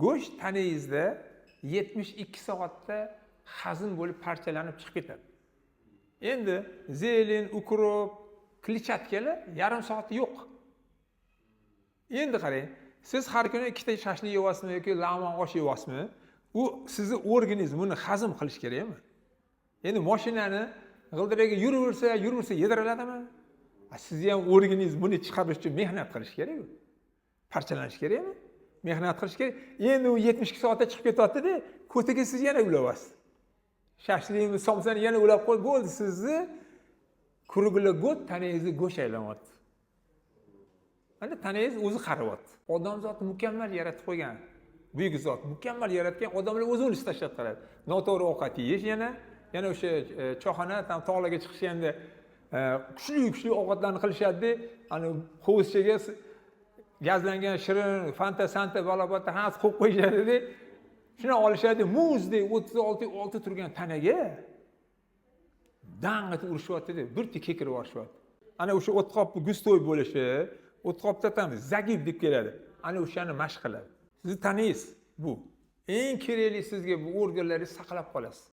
go'sht tanangizda 72 soatda hazm bo'lib parchalanib chiqib ketadi. Endi zelin, ukrop, kletchatkalar yarim soati yo'q. Endi qarang, siz har kuni ikkita shashlik yeyapsizmi yoki lavon osh yeyapsizmi? U sizni organizm buni hazm qilish kerakmi? Endi mashinani g'ildiragiga yuraversa yediriladimi? Sizni ham organizm buni chiqarish uchun mehnat qilish kerak-ku. Parchalanish kerakmi? Mehnat qilish kerak. Endi u 72 soatda chiqib ketyapti-da, ko'taga siz yana ulayapsiz. Shashlikni somsani yana ulab qo'yib bo'ldi, sizni kuruglar go't tanangizni go'sht aylanyapti. Mana tanangiz o'zi qariyapti. Odamzot mukammal yaratib qo'ygan. Buyuk zot mukammal yaratgan, odamlar o'zi uni tashlab qaradi. Noto'g'ri ovqat yeyish yana o'sha choyxona tog'larga chiqishganda kuchli ovqatlarni qilishadi-da, ana hovuzchaga gazlangan shirin, fanta, balobotda hammasi qo'yib qo'yishadi-da. Shuni olishadi, muzdek 36 turgan tanaga dang'itib urishyapti-da, bir kekirib yuborishyapti. Ana o'sha o'tqopni gustoy bo'lishi, o'tqopda ham zagib deb keladi. Ana o'shani mashq qiladi. Sizni tanangiz bu. Eng kerakli sizga bu organlaringizni saqlab qolasiz.